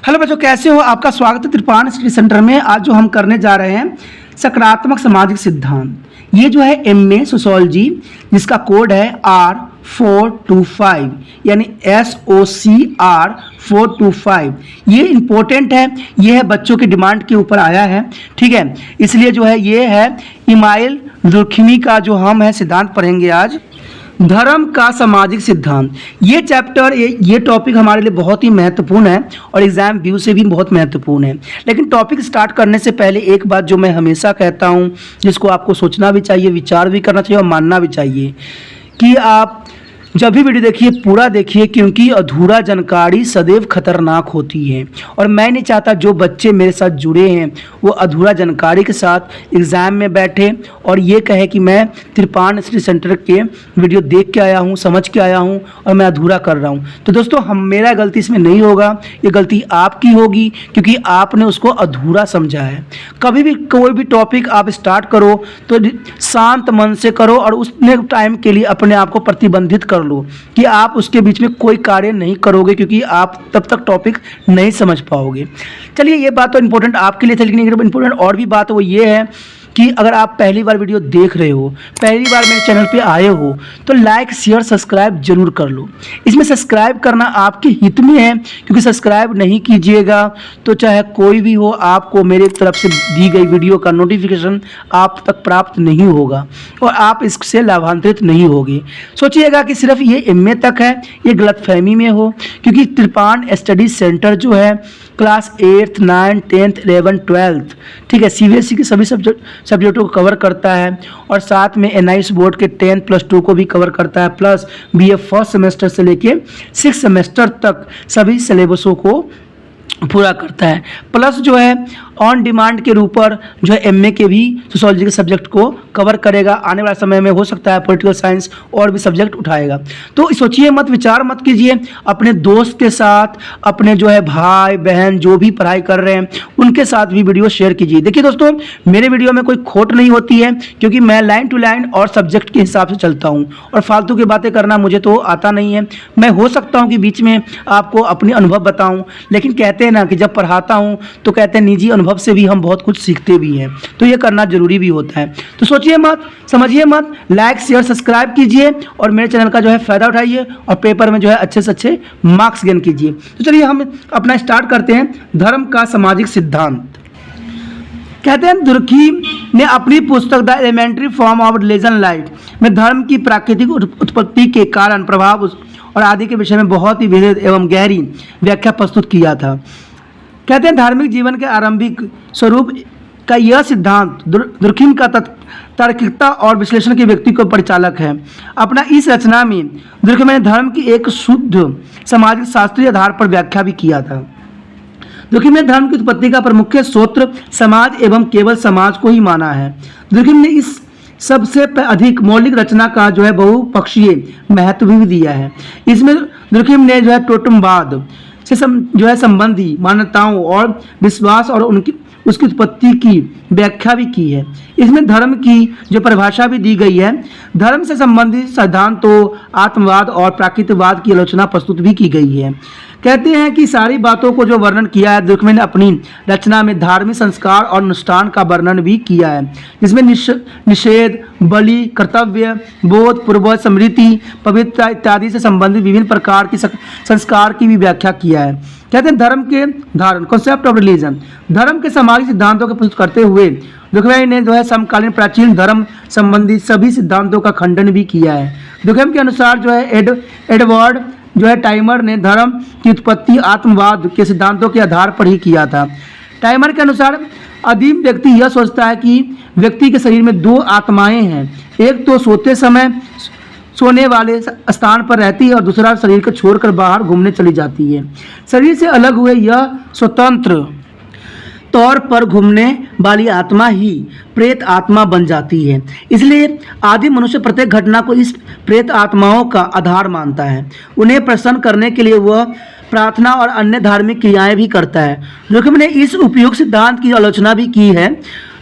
Hello बच्चों, कैसे हो? आपका स्वागत है त्रिपाण स्टडी सेंटर में। आज जो हम करने जा रहे हैं सकारात्मक सामाजिक सिद्धांत, ये जो है एमए सोशियोलॉजी, जिसका कोड है R425 यानी SOCR425। ये इम्पोर्टेंट है, ये है बच्चों की डिमांड के ऊपर आया है, ठीक है। इसलिए जो है ये है इमाइल दुर्खिमी का जो हम है सिद्धांत पढ़ेंगे आज, धर्म का सामाजिक सिद्धांत। ये चैप्टर ये टॉपिक हमारे लिए बहुत ही महत्वपूर्ण है और एग्जाम व्यू से भी बहुत महत्वपूर्ण है। लेकिन टॉपिक स्टार्ट करने से पहले एक बात जो मैं हमेशा कहता हूँ, जिसको आपको सोचना भी चाहिए, विचार भी करना चाहिए और मानना भी चाहिए, कि आप जब भी वीडियो देखिए पूरा देखिए, क्योंकि अधूरा जानकारी सदैव खतरनाक होती है। और मैं नहीं चाहता जो बच्चे मेरे साथ जुड़े हैं वो अधूरा जानकारी के साथ एग्ज़ाम में बैठे और ये कहे कि मैं त्रिपाण स्टडी सेंटर के वीडियो देख के आया हूँ, समझ के आया हूँ और मैं अधूरा कर रहा हूँ। तो दोस्तों मेरा गलती इसमें नहीं होगा, ये गलती आपकी होगी, क्योंकि आपने उसको अधूरा समझा है। कभी भी कोई भी टॉपिक आप स्टार्ट करो तो शांत मन से करो और उसने टाइम के लिए अपने आप को प्रतिबंधित कर लो कि आप उसके बीच में कोई कार्य नहीं करोगे, क्योंकि आप तब तक टॉपिक नहीं समझ पाओगे। चलिए, ये बात तो इंपॉर्टेंट आपके लिए थी, लेकिन इंपॉर्टेंट और भी बात वो ये है कि अगर आप पहली बार वीडियो देख रहे हो, पहली बार मेरे चैनल पे आए हो, तो लाइक शेयर सब्सक्राइब जरूर कर लो। इसमें सब्सक्राइब करना आपके हित में है, क्योंकि सब्सक्राइब नहीं कीजिएगा तो चाहे कोई भी हो, आपको मेरे तरफ से दी गई वीडियो का नोटिफिकेशन आप तक प्राप्त नहीं होगा और आप इससे लाभान्वित नहीं होगे। सोचिएगा कि सिर्फ ये एमए तक है, ये गलतफहमी में हो, क्योंकि त्रिपाण स्टडी सेंटर जो है class 8th 9th 10th 11th 12th, ठीक है, सीबीएसई के सभी सब्जेक्टों को कवर करता है और साथ में एनआईएस बोर्ड के 10+2 को भी कवर करता है, प्लस बीए फर्स्ट सेमेस्टर से लेके 6th सेमेस्टर तक सभी सिलेबसों को पूरा करता है। प्लस जो है ऑन डिमांड के ऊपर जो है एमए के भी सोशियोलॉजी के सब्जेक्ट को कवर करेगा। आने वाले समय में हो सकता है पॉलिटिकल साइंस और भी सब्जेक्ट उठाएगा। तो सोचिए मत, विचार मत कीजिए, अपने दोस्त के साथ, अपने जो है भाई बहन जो भी पढ़ाई कर रहे हैं उनके साथ भी वीडियो शेयर कीजिए। देखिए दोस्तों, मेरे वीडियो में कोई खोट नहीं होती है, क्योंकि मैं लाइन टू लाइन और सब्जेक्ट के हिसाब से चलता हूँ और फालतू की बातें करना मुझे तो आता नहीं है। मैं हो सकता हूँ कि बीच में आपको अपनी अनुभव बताऊँ, लेकिन कहते हैं ना कि जब पढ़ाता हूँ तो कहते हैं निजी अनुभव से भी हम बहुत कुछ सीखते भी हैं, तो ये करना जरूरी भी होता है। तो सोचिए मत, समझिए मत, लाइक शेयर सब्सक्राइब कीजिए और मेरे चैनल का जो है फायदा उठाइए और पेपर में जो है अच्छे से अच्छे मार्क्स गेन कीजिए। तो चलिए हम अपना स्टार्ट करते हैं, धर्म का सामाजिक सिद्धांत। कहते हैं दुर्खिम ने अपनी पुस्तक the elementary form of religion life में धर्म की प्राकृतिक उत्पत्ति के कारण, प्रभाव और आदि के विषय में बहुत ही विशद एवं गहरी व्याख्या प्रस्तुत किया था। कहते हैं धार्मिक जीवन के आरंभिक स्वरूप का यह सिद्धांत दुर्खिम का तार्किकता और विश्लेषण के व्यक्ति को परिचालक है। अपना इस रचना में दुर्खिम ने धर्म की एक शुद्ध सामाजिक शास्त्रीय आधार पर व्याख्या भी किया था। दुर्खिम ने धर्म की उत्पत्ति का प्रमुख स्रोत समाज एवं केवल समाज को ही माना है। दुर्खिम ने इस सबसे अधिक मौलिक रचना का जो है बहुपक्षीय महत्व भी दिया है। इसमें दुर्खिम ने जो है टोटमवाद से जो है संबंधी मान्यताओं और विश्वास और उसकी उत्पत्ति की व्याख्या भी की है। इसमें धर्म की जो परिभाषा भी दी गई है, धर्म से संबंधित सिद्धांतों, आत्मवाद और प्राकृतिकवाद की आलोचना प्रस्तुत भी की गई है। कहते हैं कि सारी बातों को जो वर्णन किया है दुर्खिम ने अपनी रचना में धार्मिक संस्कार और अनुष्ठान का वर्णन भी किया है, जिसमें निषेध, बलि, कर्तव्य बोध, पूर्वज स्मृति, पवित्रता इत्यादि से संबंधित विभिन्न प्रकार की संस्कार की भी व्याख्या किया है। कहते हैं धर्म के धारण, कॉन्सेप्ट ऑफ रिलीजन, धर्म के सामाजिक सिद्धांतों को प्रस्तुत करते हुए दुर्खिम ने जो है समकालीन प्राचीन धर्म संबंधी सभी सिद्धांतों का खंडन भी किया है। दुर्खिम के अनुसार जो है एडवर्ड जो है टाइमर ने धर्म की उत्पत्ति आत्मवाद के सिद्धांतों के आधार पर ही किया था। टाइमर के अनुसार आदिम व्यक्ति यह सोचता है कि व्यक्ति के शरीर में दो आत्माएं हैं, एक तो सोते समय सोने वाले स्थान पर रहती है और दूसरा शरीर को छोड़कर बाहर घूमने चली जाती है। शरीर से अलग हुए यह स्वतंत्र तौर पर घूमने वाली आत्मा ही प्रेत आत्मा बन जाती है। इसलिए आदि मनुष्य प्रत्येक घटना को इस प्रेत आत्माओं का आधार मानता है। उन्हें प्रसन्न करने के लिए वह प्रार्थना और अन्य धार्मिक क्रियाएं भी करता है। दुर्खिम ने इस उपयुक्त सिद्धांत की आलोचना भी की है।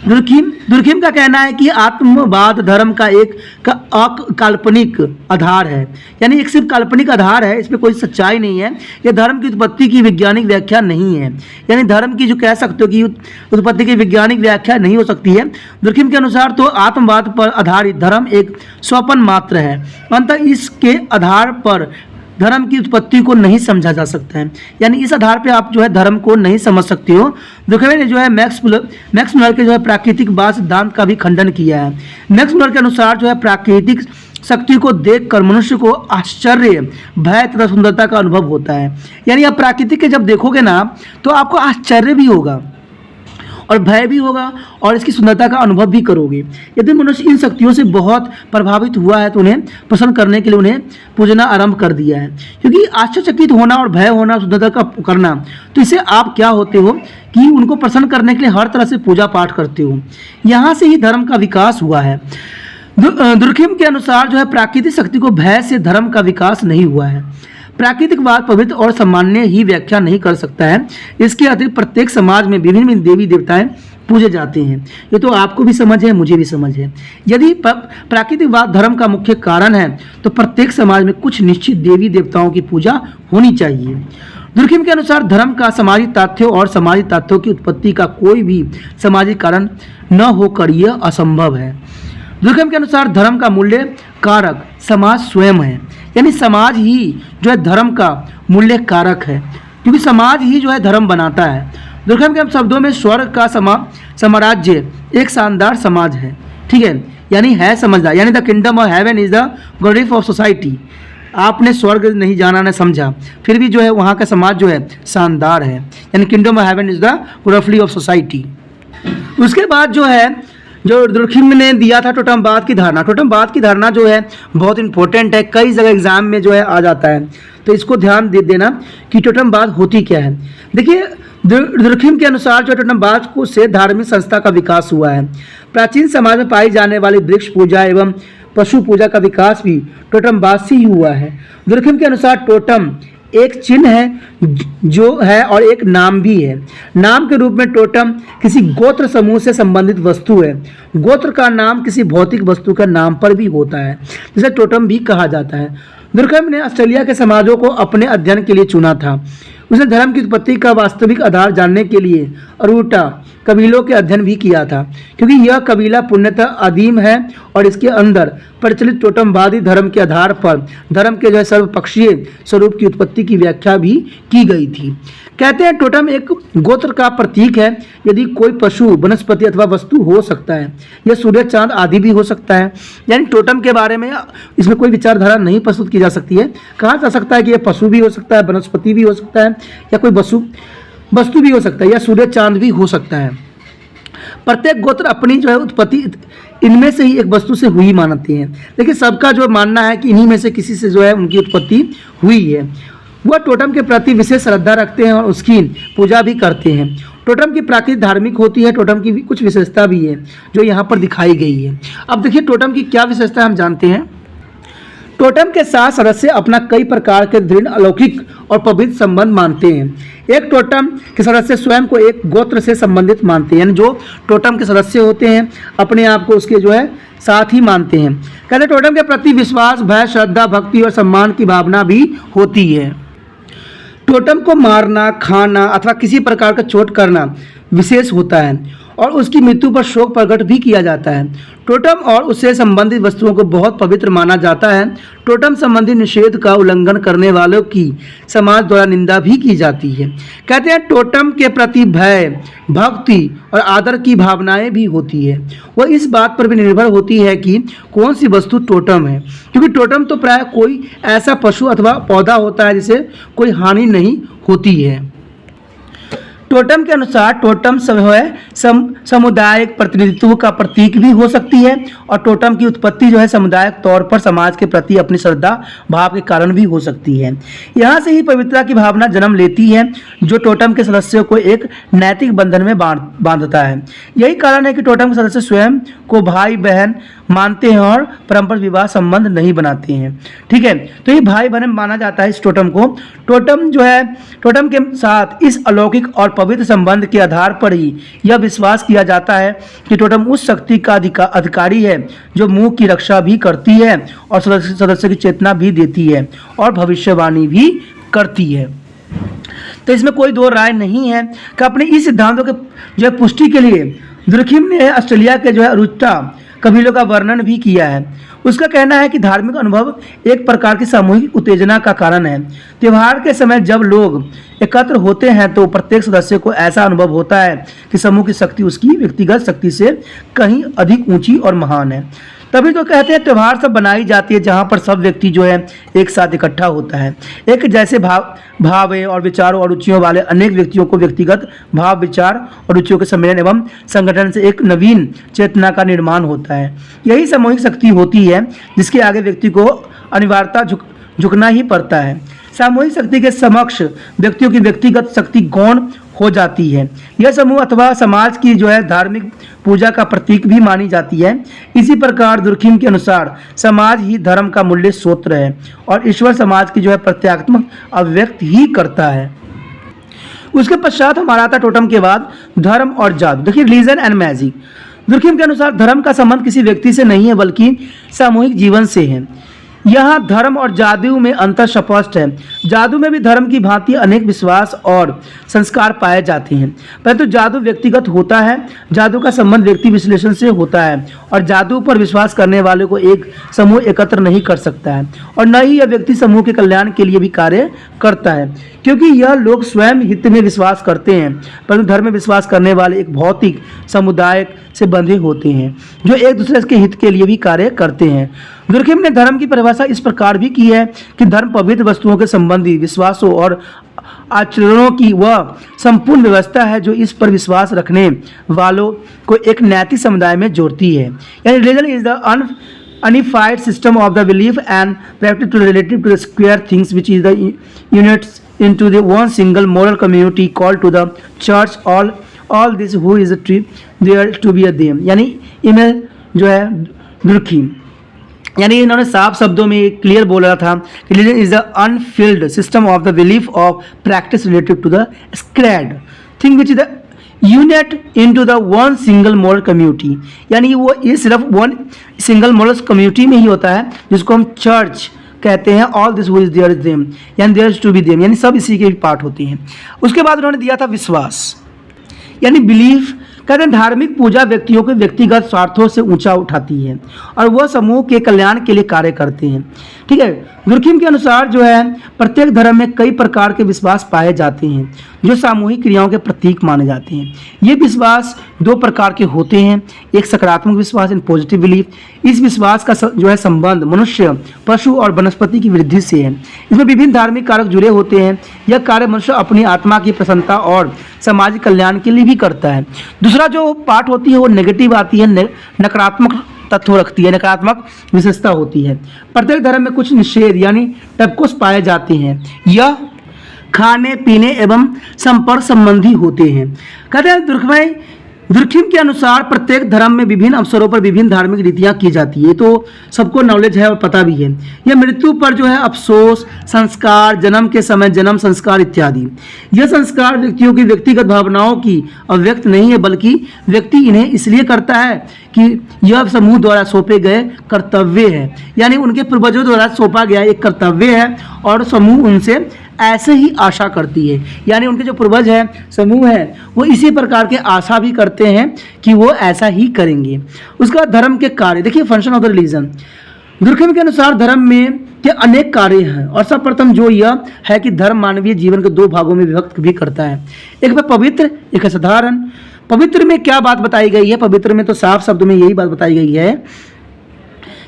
दुर्खिम का कहना है कि आत्मवाद धर्म का एक काल्पनिक आधार है, यानी एक सिर्फ काल्पनिक आधार है, इसमें कोई सच्चाई नहीं है। यह धर्म की उत्पत्ति की वैज्ञानिक व्याख्या नहीं है, यानी धर्म की जो कह सकते हो कि उत्पत्ति की वैज्ञानिक व्याख्या नहीं हो सकती है। दुर्खिम के अनुसार तो आत्मवाद पर आधारित धर्म एक स्वप्न मात्र है, अंततः इसके आधार पर धर्म की उत्पत्ति को नहीं समझा जा सकता है, यानी इस आधार पे आप जो है धर्म को नहीं समझ सकते हो। दुर्खिम ने जो है मैक्स मुलर के जो है प्राकृतिकवाद सिद्धांत का भी खंडन किया है। मैक्स मुलर के अनुसार जो है प्राकृतिक शक्ति को देखकर मनुष्य को आश्चर्य, भय तथा सुंदरता का अनुभव होता है, यानी आप प्राकृतिक के जब देखोगे ना तो आपको आश्चर्य भी होगा और भय भी होगा और इसकी सुंदरता का अनुभव भी करोगे। यदि मनुष्य इन शक्तियों से बहुत प्रभावित हुआ है तो उन्हें प्रसन्न करने के लिए उन्हें पूजना आरंभ कर दिया है, क्योंकि आश्चर्यचकित होना और भय होना, सुंदरता का करना, तो इससे आप क्या होते हो कि उनको प्रसन्न करने के लिए हर तरह से पूजा पाठ करते हो। यहाँ से ही धर्म का विकास हुआ है। दुर्खिम के अनुसार जो है प्राकृतिक शक्ति को भय से धर्म का विकास नहीं हुआ है। प्राकृतिकवाद पवित्र और सामान्य ही व्याख्या नहीं कर सकता है, इसके अतिरिक्त प्रत्येक समाज में विभिन्न देवी देवताएं पूजे जाते हैं। ये तो आपको भी समझ है, मुझे भी समझ है। यदि प्राकृतिकवाद धर्म का मुख्य कारण है तो प्रत्येक समाज में कुछ निश्चित देवी देवताओं की पूजा होनी चाहिए। दुर्खिम के अनुसार धर्म का सामाजिक तथ्यों और सामाजिक तथ्यों की उत्पत्ति का कोई भी सामाजिक कारण न होकर यह असंभव है। दुर्खिम के अनुसार धर्म का मूल्य कारक समाज स्वयं है, यानी समाज ही जो है धर्म का मूल्य कारक है, क्योंकि समाज ही जो है धर्म बनाता है। दुर्खिम के शब्दों में स्वर्ग का साम्राज्य एक शानदार समाज है, ठीक है, यानी है समझदार, यानी the kingdom of heaven is the glory of society. आपने स्वर्ग नहीं जाना न समझा, फिर भी जो है वहाँ का समाज जो है शानदार है, यानी kingdom of heaven is the glory of society. उसके बाद जो है जो दुर्खिम ने दिया था टोटमवाद की धारणा। टोटमवाद की धारणा जो है बहुत इंपॉर्टेंट है, कई जगह एग्जाम में जो है आ जाता है, तो इसको ध्यान दे देना कि टोटमवाद होती क्या है। देखिए दुर्खिम के अनुसार जो टोटमवाद को से धार्मिक संस्था का विकास हुआ है। प्राचीन समाज में पाई जाने वाली वृक्ष पूजा एवं पशु पूजा का विकास भी टोटमवाद से ही हुआ है। दुर्खिम के अनुसार टोटम एक चिन्ह है जो है और एक नाम भी है। नाम के रूप में टोटम किसी गोत्र समूह से संबंधित वस्तु है। गोत्र का नाम किसी भौतिक वस्तु का नाम पर भी होता है, जिसे टोटम भी कहा जाता है। दुर्खिम ने ऑस्ट्रेलिया के समाजों को अपने अध्ययन के लिए चुना था। उसने धर्म की उत्पत्ति का वास्तविक आधार जानने के लिए अरूटा कबीलों के अध्ययन भी किया था, क्योंकि यह कबीला पूर्णतः आदिम है और इसके अंदर प्रचलित टोटमवादी धर्म के आधार पर धर्म के जो है सर्वपक्षीय स्वरूप की उत्पत्ति की व्याख्या भी की गई थी। कहते हैं टोटम एक गोत्र का प्रतीक है। यदि कोई पशु, वनस्पति अथवा वस्तु हो सकता है, यह सूर्य, चांद आदि भी हो सकता है। यानी टोटम के बारे में इसमें कोई विचारधारा नहीं प्रस्तुत की जा सकती है। कहा जा सकता है कि यह पशु भी हो सकता है, वनस्पति भी हो सकता है, या कोई वस्तु भी हो सकता है, या सूर्य चांद भी हो सकता है। प्रत्येक गोत्र अपनी जो है उत्पत्ति इनमें से ही एक वस्तु से हुई मानते हैं, लेकिन सबका जो मानना है कि इन्हीं में से किसी से जो है उनकी उत्पत्ति हुई है। वह टोटम के प्रति विशेष श्रद्धा रखते हैं और उसकी पूजा भी करते हैं। टोटम की प्राकृतिक धार्मिक होती है। टोटम की भी कुछ विशेषता भी है जो यहाँ पर दिखाई गई है। अब देखिए टोटम की क्या विशेषता हम जानते हैं। टोटम के साथ सदस्य अपना कई प्रकार के दृढ़, अलौकिक और पवित्र संबंध मानते हैं। एक टोटम के सदस्य स्वयं को एक गोत्र से संबंधित मानते हैं, यानी जो टोटम के सदस्य होते हैं अपने आप को उसके जो है साथ ही मानते हैं। कहते टोटम के प्रति विश्वास, भय, श्रद्धा, भक्ति और सम्मान की भावना भी होती है। टोटम को मारना, खाना अथवा किसी प्रकार का चोट करना विशेष होता है और उसकी मृत्यु पर शोक प्रकट भी किया जाता है। टोटम और उससे संबंधित वस्तुओं को बहुत पवित्र माना जाता है। टोटम संबंधी निषेध का उल्लंघन करने वालों की समाज द्वारा निंदा भी की जाती है। कहते हैं टोटम के प्रति भय, भक्ति और आदर की भावनाएं भी होती है। वह इस बात पर भी निर्भर होती है कि कौन सी वस्तु टोटम है, क्योंकि टोटम तो प्राय कोई ऐसा पशु अथवा पौधा होता है जिसे कोई हानि नहीं होती है। टोटम के अनुसार टोटम समुदायिक प्रतिनिधित्व का प्रतीक भी हो सकती है और टोटम की उत्पत्ति जो है सामुदायिक तौर पर समाज के प्रति अपनी श्रद्धा भाव के कारण भी हो सकती है। यहाँ से ही पवित्रता की भावना जन्म लेती है जो टोटम के सदस्यों को एक नैतिक बंधन में बांधता है। यही कारण है कि टोटम के सदस्य स्वयं को भाई बहन मानते हैं और परंपरा विवाह संबंध नहीं बनाते हैं। ठीक है, तो ये भाई बहन माना जाता है इस टोटम को। टोटम जो है, टोटम के साथ इस अलौकिक और पवित्र संबंध के आधार पर ही यह विश्वास किया जाता है कि टोटम उस शक्ति का अधिकारी है जो मुंह की रक्षा भी करती है और सदस्य की चेतना भी देती है और भविष्यवाणी भी करती है। तो इसमें कोई दो राय नहीं है कि अपने इस सिद्धांतों के जो है पुष्टि के लिए दुर्खिम ने ऑस्ट्रेलिया के जो है अरुटा कबीलों का वर्णन भी किया है। उसका कहना है कि धार्मिक अनुभव एक प्रकार की सामूहिक उत्तेजना का कारण है। त्यौहार के समय जब लोग एकत्र होते हैं तो प्रत्येक सदस्य को ऐसा अनुभव होता है कि समूह की शक्ति उसकी व्यक्तिगत शक्ति से कहीं अधिक ऊंची और महान है। तभी तो कहते हैं त्यौहार सब बनाई जाती है जहाँ पर सब व्यक्ति जो है एक साथ इकट्ठा होता है। एक जैसे भाव और विचारों और रुचियों वाले अनेक व्यक्तियों को व्यक्तिगत भाव विचार और रुचियों के सम्मेलन एवं संगठन से एक नवीन चेतना का निर्माण होता है। यही सामूहिक शक्ति होती है जिसके आगे व्यक्ति को अनिवार्यता झुकना ही पड़ता है। सामूहिक शक्ति के समक्ष व्यक्तियों की व्यक्तिगत शक्ति गौण हो जाती है। यह समूह अथवा समाज की जो है धार्मिक पूजा का प्रतीक भी मानी जाती है। इसी प्रकार दुर्खिम के अनुसार समाज ही धर्म का मूल्य स्रोत है और ईश्वर समाज की जो है प्रत्यात्मक अभिव्यक्त ही करता है। उसके पश्चात हमारा आता टोटम के बाद धर्म और जादू। देखिए, रिलीजन एंड मैजिक। दुर्खिम के अनुसार धर्म का संबंध किसी व्यक्ति से नहीं है बल्कि सामूहिक जीवन से है। यहाँ धर्म और जादू में अंतर स्पष्ट है। जादू में भी धर्म की भांति अनेक विश्वास और संस्कार पाए जाते हैं, परंतु जादू व्यक्तिगत होता है। जादू का संबंध व्यक्ति विश्लेषण से होता है और जादू पर विश्वास करने वाले को एक समूह एकत्र नहीं कर सकता है और न ही यह व्यक्ति समूह के कल्याण के लिए भी कार्य करता है, क्योंकि यह लोग स्वयं हित में विश्वास करते हैं। परंतु धर्म में विश्वास करने वाले एक भौतिक समुदाय से बंधे होते हैं जो एक दूसरे के हित के लिए भी कार्य करते हैं। दुर्खिम ने धर्म की परिभाषा इस प्रकार भी की है कि धर्म पवित्र वस्तुओं के संबंधी विश्वासों और आचरणों की वह संपूर्ण व्यवस्था है जो इस पर विश्वास रखने वालों को एक नैतिक समुदाय में जोड़ती है। यानी religion is the unified system of the belief and practice relative to the square things which is the units into the one single moral community called to the church all this who is a tree there to be a them। यानी email जो है Durkheim, यानी इन्होंने साफ शब्दों में clear बोला था कि religion is the unified system of the belief of practice related to the sacred thing which is the unit into the one single moral community. यानी वो ये सिर्फ वन सिंगल मोरल कम्युनिटी में ही होता है जिसको हम चर्च कहते हैं। All this is there is them, यानी there is to be them, यानी सब इसी के पार्ट होते हैं। उसके बाद उन्होंने दिया था विश्वास, यानी बिलीफ। कहते हैं धार्मिक पूजा व्यक्तियों के व्यक्तिगत स्वार्थों से ऊंचा उठाती है और वह समूह के कल्याण के लिए कार्य करते हैं। ठीक है, दुर्खिम के अनुसार जो है प्रत्येक धर्म में कई प्रकार के विश्वास पाए जाते हैं जो सामूहिक क्रियाओं के प्रतीक माने जाते हैं। ये विश्वास दो प्रकार के होते हैं, एक सकारात्मक विश्वास इन पॉजिटिव बिलीफ। इस विश्वास का जो है संबंध मनुष्य, पशु और वनस्पति की वृद्धि से है। इसमें विभिन्न धार्मिक कारक जुड़े होते हैं। यह कार्य मनुष्य अपनी आत्मा की प्रसन्नता और सामाजिक कल्याण के लिए भी करता है। दूसरा जो पार्ट होती है वो नेगेटिव आती है, नकारात्मक तत्व रखती है, नकारात्मक विशेषता होती है। प्रत्येक धर्म में कुछ निषेध यानी टपकोस पाए जाते हैं। यह खाने पीने एवं संपर्क संबंधी होते हैं। कहते हैं दुर्खिम के अनुसार प्रत्येक धर्म में विभिन्न अवसरों पर विभिन्न धार्मिक रीतियां की जाती है, तो सबको नॉलेज है और पता भी है। यह मृत्यु पर जो है अफसोस, संस्कार, जन्म के समय जन्म संस्कार इत्यादि। यह संस्कार व्यक्तियों की व्यक्तिगत भावनाओं की अभिव्यक्त नहीं है बल्कि व्यक्ति इन्हें इसलिए करता है कि यह समूह द्वारा सौंपे गए कर्तव्य है, यानी उनके पूर्वजों द्वारा सौंपा गया एक कर्तव्य है और समूह उनसे ऐसे ही आशा करती है। यानी उनके जो पूर्वज है, समूह है, वो इसी प्रकार के आशा भी करते हैं कि वो ऐसा ही करेंगे। उसके बाद धर्म के कार्य। देखिए, function of the religion. Durkheim के अनुसार धर्म में के अनेक कार्य हैं और सर्वप्रथम जो यह है कि धर्म मानवीय जीवन के दो भागों में विभक्त भी करता है, एक है पवित्र, एक है साधारण। पवित्र में क्या बात बताई गई है? पवित्र में तो साफ शब्द में यही बात बताई गई है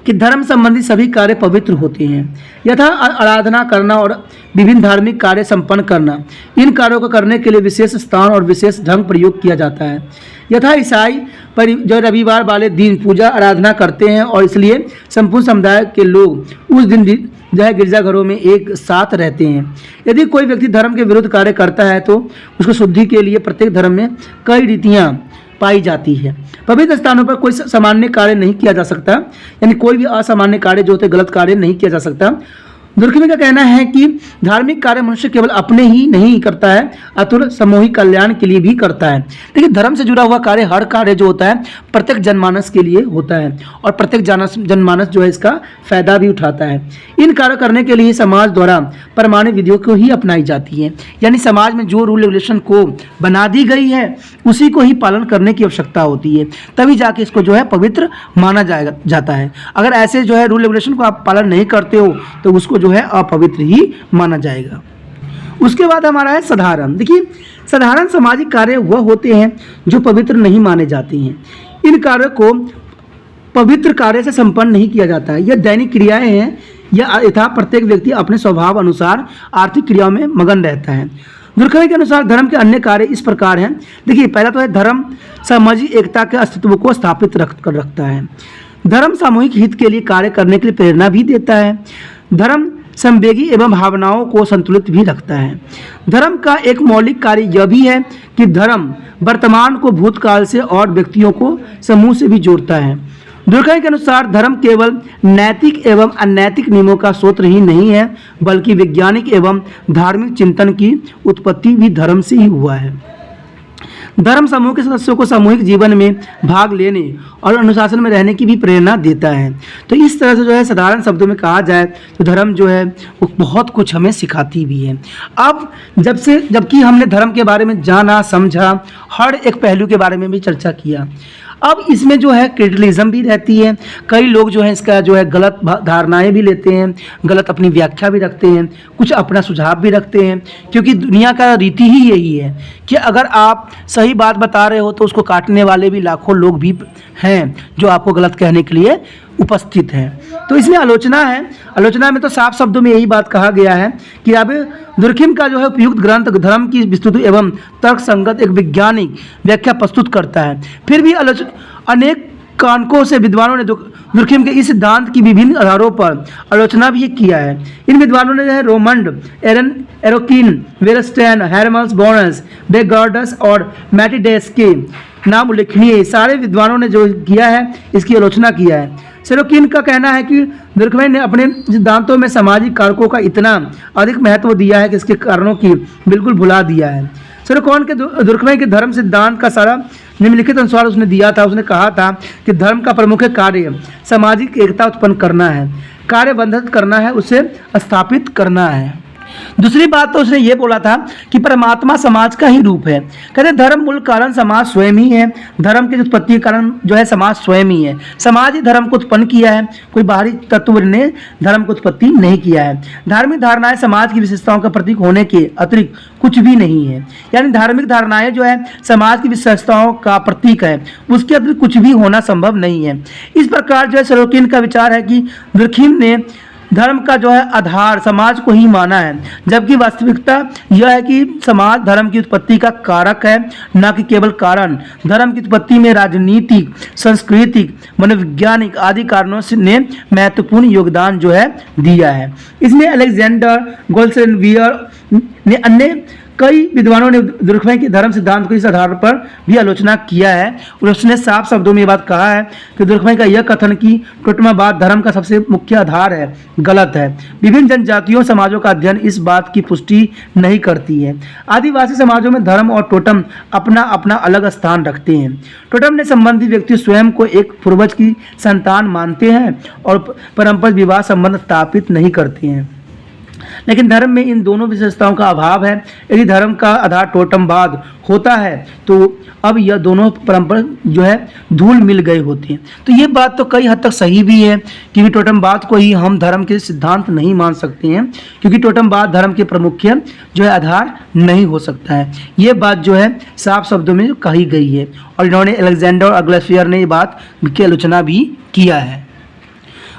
कि धर्म संबंधी सभी कार्य पवित्र होते हैं, यथा आराधना करना और विभिन्न धार्मिक कार्य संपन्न करना। इन कार्यों को करने के लिए विशेष स्थान और विशेष ढंग प्रयोग किया जाता है। यथा ईसाई पर जो रविवार वाले दिन पूजा आराधना करते हैं और इसलिए संपूर्ण समुदाय के लोग उस दिन जो है गिरजाघरों में एक साथ रहते हैं। यदि कोई व्यक्ति धर्म के विरुद्ध कार्य करता है तो उसको शुद्धि के लिए प्रत्येक धर्म में कई रीतियाँ पाई जाती है। पवित्र स्थानों पर कोई सामान्य कार्य नहीं किया जा सकता, यानी कोई भी असामान्य कार्य जो होते गलत कार्य नहीं किया जा सकता। दुर्खमी का कहना है कि धार्मिक कार्य मनुष्य केवल अपने ही नहीं करता है, अतुल सामूहिक कल्याण के लिए भी करता है। देखिए, धर्म से जुड़ा हुआ कार्य, हर कार्य जो होता है प्रत्येक जनमानस के लिए होता है और प्रत्येक जनमानस जो है इसका फायदा भी उठाता है। इन कार्य करने के लिए समाज द्वारा प्रमाणित विधियों को ही अपनाई जाती है, यानी समाज में जो रूल रेगुलेशन को बना दी गई है उसी को ही पालन करने की आवश्यकता होती है, तभी जाके इसको जो है पवित्र माना जाता है। अगर ऐसे जो है रूल रेगुलेशन को आप पालन नहीं करते हो तो उसको जो है अपवित्र ही माना जाएगा। उसके बाद हमारा है साधारण। देखिए, साधारण सामाजिक कार्य वह होते हैं जो पवित्र नहीं माने जाते हैं। इन कार्यों को पवित्र कार्य से संपन्न नहीं किया जाता है। यह दैनिक क्रियाएं हैं यथा प्रत्येक व्यक्ति अपने स्वभाव अनुसार आर्थिक क्रियाओं में मगन रहता है। दुर्खमी के अनुसार धर्म के अन्य कार्य इस प्रकार हैं। देखिए, पहला तो है धर्म सामाजिक एकता के अस्तित्व को स्थापित रखता है। धर्म सामूहिक हित के लिए कार्य करने के लिए प्रेरणा भी देता है। धर्म संवेगी एवं भावनाओं को संतुलित भी रखता है। धर्म का एक मौलिक कार्य यह भी है कि धर्म वर्तमान को भूतकाल से और व्यक्तियों को समूह से भी जोड़ता है। दुर्खमी के अनुसार धर्म केवल नैतिक एवं अनैतिक नियमों का स्रोत ही नहीं है, बल्कि वैज्ञानिक एवं धार्मिक चिंतन की उत्पत्ति भी धर्म से ही हुआ है। धर्म समूह के सदस्यों को सामूहिक जीवन में भाग लेने और अनुशासन में रहने की भी प्रेरणा देता है। तो इस तरह से जो है साधारण शब्दों में कहा जाए तो धर्म जो है वो बहुत कुछ हमें सिखाती भी है। अब जबकि हमने धर्म के बारे में जाना समझा, हर एक पहलू के बारे में भी चर्चा किया, अब इसमें जो है क्रिटिलिज्म भी रहती है। कई लोग जो है इसका जो है गलत धारणाएं भी लेते हैं, गलत अपनी व्याख्या भी रखते हैं, कुछ अपना सुझाव भी रखते हैं, क्योंकि दुनिया का रीति ही यही है कि अगर आप सही बात बता रहे हो तो उसको काटने वाले भी लाखों लोग भी हैं जो आपको गलत कहने के लिए उपस्थित है। तो इसमें आलोचना है। आलोचना में तो साफ शब्दों में यही बात कहा गया है कि अब दुर्खिम का जो है उपयुक्त ग्रंथ धर्म की विस्तृत एवं तर्क संगत एक वैज्ञानिक व्याख्या प्रस्तुत करता है। फिर भी अनेक कानकों से विद्वानों ने दुर्खिम के इस सिद्धांत की विभिन्न आधारों पर आलोचना भी किया है। इन विद्वानों ने जो है रोमंड, एरोकिन, वेलस्टेन, हेरमल्स, बोनस, बेगार्डस और मैटिडेस के नाम उल्लेखनीय सारे विद्वानों ने जो किया है इसकी आलोचना किया है। सेरोकिन का कहना है कि दुर्खमी ने अपने सिद्धांतों में सामाजिक कारकों का इतना अधिक महत्व दिया है कि इसके कारणों की बिल्कुल भुला दिया है। सेरोकिन के दुर्खमी के धर्म सिद्धांत का सारा निम्नलिखित अनुसार उसने दिया था। उसने कहा था कि धर्म का प्रमुख कार्य सामाजिक एकता उत्पन्न करना है, कार्य बंधित करना है, उसे स्थापित करना है। दूसरी बात तो उसने ये बोला था कि परमात्मा समाज का ही रूप है। कहते धर्म मूल कारण समाज स्वयं ही है। धर्म की उत्पत्ति के कारण जो है समाज स्वयं ही है। समाज ही धर्म को उत्पन्न किया है, कोई बाहरी तत्व ने धर्म को उत्पत्ति नहीं किया है। धार्मिक धारणाएं समाज की विशेषताओं का प्रतीक होने के अतिरिक्त कुछ भी नहीं है। यानी धार्मिक धारणाएं जो है समाज की विशेषताओं का प्रतीक है, उसके अतिरिक्त कुछ भी होना संभव नहीं है। इस प्रकार जो है सेरोकिन का विचार है कि दुर्खिम ने धर्म का जो है आधार समाज को ही माना है, जबकि वास्तविकता यह है कि समाज धर्म की उत्पत्ति का कारक है, न कि केवल कारण। धर्म की उत्पत्ति में राजनीतिक, सांस्कृतिक, मनोवैज्ञानिक आदि कारणों से ने महत्वपूर्ण योगदान जो है दिया है। इसमें अलेक्जेंडर गोल्डस्टेनवियर ने अन्य कई विद्वानों ने दुर्खमी के धर्म सिद्धांत को इस आधार पर भी आलोचना किया है और उसने साफ शब्दों में ये बात कहा है कि दुर्खमी का यह कथन कि टोटमावाद धर्म का सबसे मुख्य आधार है, गलत है। विभिन्न जनजातियों समाजों का अध्ययन इस बात की पुष्टि नहीं करती है। आदिवासी समाजों में धर्म और टोटम अपना अपना अलग स्थान रखते हैं। टोटम ने संबंधित व्यक्ति स्वयं को एक पूर्वज की संतान मानते हैं और परंपरागत विवाह संबंध स्थापित नहीं करते हैं, लेकिन धर्म में इन दोनों विशेषताओं का अभाव है। यदि धर्म का आधार टोटमवाद होता है तो अब यह दोनों परंपरा जो है धूल मिल गए होते हैं। तो ये बात तो कई हद तक सही भी है, क्योंकि टोटमवाद को ही हम धर्म के सिद्धांत नहीं मान सकते हैं, क्योंकि टोटमवाद धर्म के प्रमुख जो है आधार नहीं हो सकता है। ये बात जो है साफ शब्दों में कही गई है और इन्होंने अलेक्जेंडर और ग्लेशियर ने ये बात की आलोचना भी किया है।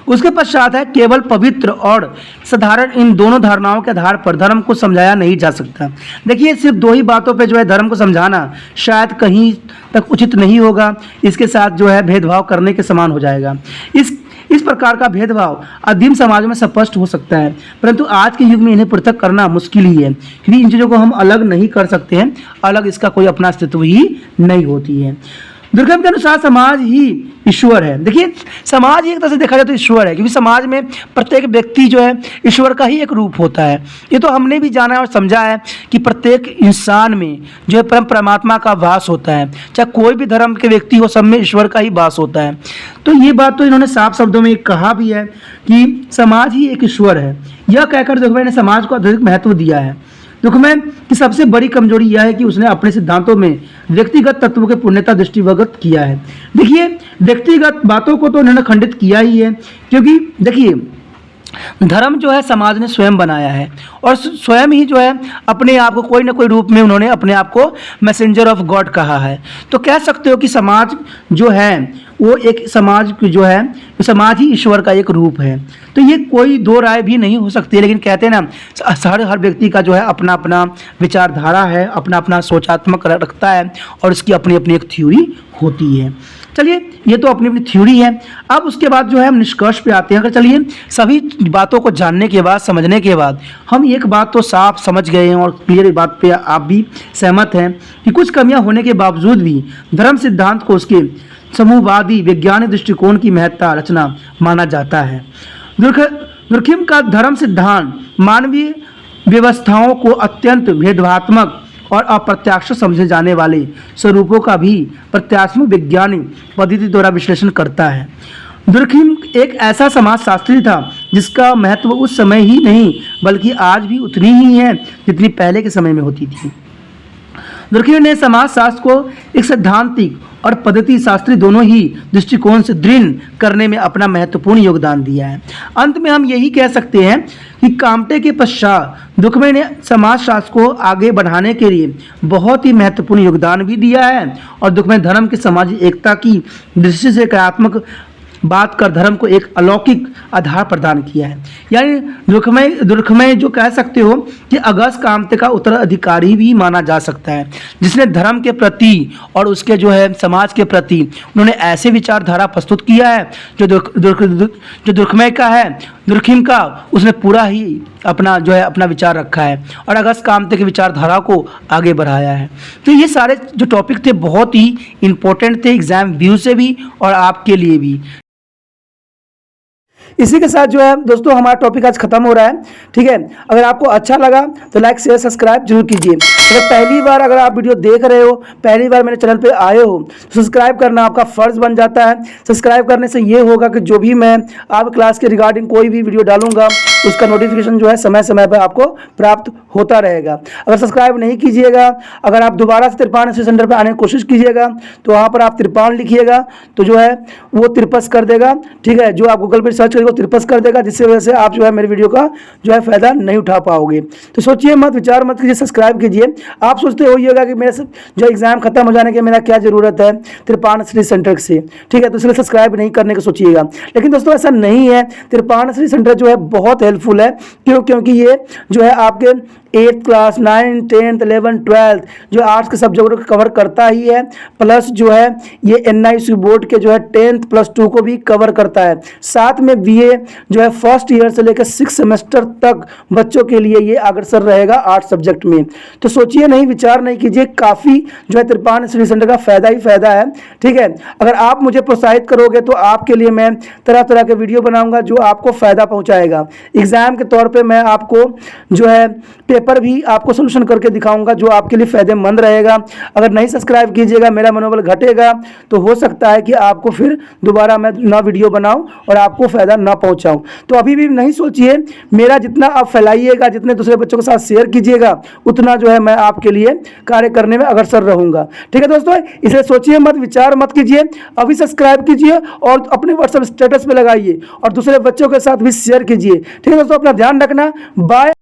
उसके पश्चात है केवल पवित्र और साधारण। इन दोनों धारणाओं के आधार पर धर्म को समझाया नहीं जा सकता। देखिए, सिर्फ दो ही बातों पे जो है धर्म को समझाना शायद कहीं तक उचित नहीं होगा, इसके साथ जो है भेदभाव करने के समान हो जाएगा। इस प्रकार का भेदभाव आदिम समाज में स्पष्ट हो सकता है, परंतु आज के युग में इन्हें पृथक करना मुश्किल ही है, क्योंकि इन चीज़ों को हम अलग नहीं कर सकते हैं, अलग इसका कोई अपना अस्तित्व ही नहीं होती है। दुर्कहेम के अनुसार समाज ही ईश्वर है। देखिए, समाज ही एक तरह से देखा जाए तो ईश्वर है, क्योंकि समाज में प्रत्येक व्यक्ति जो है ईश्वर का ही एक रूप होता है। ये तो हमने भी जाना और समझा है कि प्रत्येक इंसान में जो है परमात्मा का वास होता है, चाहे कोई भी धर्म के व्यक्ति हो, सब में ईश्वर का ही वास होता है। तो ये बात तो इन्होंने साफ शब्दों में कहा भी है कि समाज ही एक ईश्वर है। यह कहकर दुर्कहेम ने समाज को अत्यधिक महत्व दिया है। दुर्कहेम की सबसे बड़ी कमजोरी यह है कि उसने अपने सिद्धांतों में व्यक्तिगत तत्वों के पूर्णता दृष्टिगत किया है। देखिए, व्यक्तिगत बातों को तो उन्होंने खंडित किया ही है, क्योंकि देखिए धर्म जो है समाज ने स्वयं बनाया है, और स्वयं ही जो है अपने आप को कोई ना कोई रूप में उन्होंने अपने आप को मैसेंजर ऑफ गॉड कहा है। तो कह सकते हो कि समाज जो है वो एक समाज जो है, समाज ही ईश्वर का एक रूप है। तो ये कोई दो राय भी नहीं हो सकती, लेकिन कहते हैं ना, हर व्यक्ति का जो है अपना अपना विचारधारा है, अपना अपना सोचात्मक रखता है, और इसकी अपनी अपनी एक थ्योरी होती है। चलिए, ये तो अपनी अपनी थ्योरी है। अब उसके बाद जो है हम निष्कर्ष पे आते हैं। अगर चलिए सभी बातों को जानने के बाद, समझने के बाद, हम एक बात तो साफ समझ गए हैं और क्लियर बात पे आप भी सहमत हैं कि कुछ कमियां होने के बावजूद भी धर्म सिद्धांत को उसके समूहवादी वैज्ञानिक दृष्टिकोण की महत्ता रचना माना जाता है। दुर्कहेम का धर्म सिद्धांत मानवीय व्यवस्थाओं को अत्यंत भेदभावात्मक और अप्रत्याशित समझे जाने वाले स्वरूपों का भी प्रत्यात्मक वैज्ञानिक पद्धति द्वारा विश्लेषण करता है। दुर्कहेम एक ऐसा समाजशास्त्री था जिसका महत्व उस समय ही नहीं बल्कि आज भी उतनी ही है जितनी पहले के समय में होती थी। दुर्कहेम ने समाजशास्त्र को एक सैद्धांतिक और पद्धति शास्त्री दोनों ही दृष्टिकोण से दृढ़ करने में अपना महत्वपूर्ण योगदान दिया है। अंत में हम यही कह सकते हैं कि काम्टे के पश्चात दुर्कहेम ने समाजशास्त्र को आगे बढ़ाने के लिए बहुत ही महत्वपूर्ण योगदान भी दिया है, और दुर्कहेम धर्म की सामाजिक एकता की दृष्टि से कार्यात्मक बात कर धर्म को एक अलौकिक आधार प्रदान किया है। यानी दुर्कहेम जो कह सकते हो कि अगस्त काम्टे का उत्तराधिकारी भी माना जा सकता है, जिसने धर्म के प्रति और उसके जो है समाज के प्रति उन्होंने ऐसे विचारधारा प्रस्तुत किया है जो दुर्कहेम का है, दुर्कहेम का उसने पूरा ही अपना जो है अपना विचार रखा है और अगस्त काम्टे की विचारधारा को आगे बढ़ाया है। तो ये सारे जो टॉपिक थे बहुत ही इंपॉर्टेंट थे एग्जाम व्यू से भी और आपके लिए भी। इसी के साथ जो है दोस्तों हमारा टॉपिक आज खत्म हो रहा है। ठीक है, अगर आपको अच्छा लगा तो लाइक शेयर सब्सक्राइब जरूर कीजिए। अगर पहली बार अगर आप वीडियो देख रहे हो, पहली बार मेरे चैनल पे आए हो, तो सब्सक्राइब करना आपका फ़र्ज़ बन जाता है। सब्सक्राइब करने से ये होगा कि जो भी मैं आप क्लास के रिगार्डिंग कोई भी वीडियो डालूंगा उसका नोटिफिकेशन जो है समय समय पर आपको प्राप्त होता रहेगा। अगर सब्सक्राइब नहीं कीजिएगा, अगर आप दोबारा से तिरपान सेंटर पर आने की कोशिश कीजिएगा तो वहाँ पर आप तिरपान लिखिएगा तो जो है वो तिरपस कर देगा। ठीक है, जो आप गूगल पर सर्च करेंगे वो तिरपस कर देगा, जिससे वजह से आप जो है मेरे वीडियो का जो है फ़ायदा नहीं उठा पाओगे। तो सोचिए मत, विचार मत कीजिए, सब्सक्राइब कीजिए। आप सोचते होइएगा कि मेरे जो एग्ज़ाम खत्म हो जाने के मेरा क्या ज़रूरत है तिरपान श्री सेंटर से। ठीक है, तो इसलिए सब्सक्राइब नहीं करने को सोचिएगा, लेकिन दोस्तों ऐसा नहीं है। तिरपान श्री सेंटर जो है बहुत हेल्पफुल है, क्योंकि ये जो है आपके 8th class 9th 10th 11th 12th जो आर्ट्स के सब्जेक्ट को कवर करता ही है, प्लस जो है ये NIC बोर्ड के जो है 10th प्लस 2 को भी कवर करता है। साथ में BA जो है फर्स्ट ईयर से लेकर 6 सेमेस्टर तक बच्चों के लिए ये अग्रसर रहेगा आर्ट्स सब्जेक्ट में। तो सोचिए नहीं, विचार नहीं कीजिए, काफ़ी जो है तिरपान स्टडी सेंटर का फ़ायदा ही फ़ायदा है। ठीक है, अगर आप मुझे प्रोत्साहित करोगे तो आपके लिए मैं तरह तरह के वीडियो बनाऊँगा जो आपको फ़ायदा पहुँचाएगा। एग्ज़ाम के तौर पर मैं आपको जो है पेपर भी आपको सोल्यूशन करके दिखाऊंगा जो आपके लिए फ़ायदेमंद रहेगा। अगर नहीं सब्सक्राइब कीजिएगा, मेरा मनोबल घटेगा, तो हो सकता है कि आपको फिर दोबारा मैं ना वीडियो बनाऊं और आपको फ़ायदा ना पहुंचाऊं। तो अभी भी नहीं सोचिए, मेरा जितना आप फैलाइएगा, जितने दूसरे बच्चों के साथ शेयर कीजिएगा, उतना जो है मैं आपके लिए कार्य करने में अग्रसर रहूँगा। ठीक है दोस्तों, इसलिए सोचिए मत, विचार मत कीजिए, अभी सब्सक्राइब कीजिए और अपने व्हाट्सएप स्टेटस पर लगाइए और दूसरे बच्चों के साथ भी शेयर कीजिए। ठीक है दोस्तों, अपना ध्यान रखना, बाय।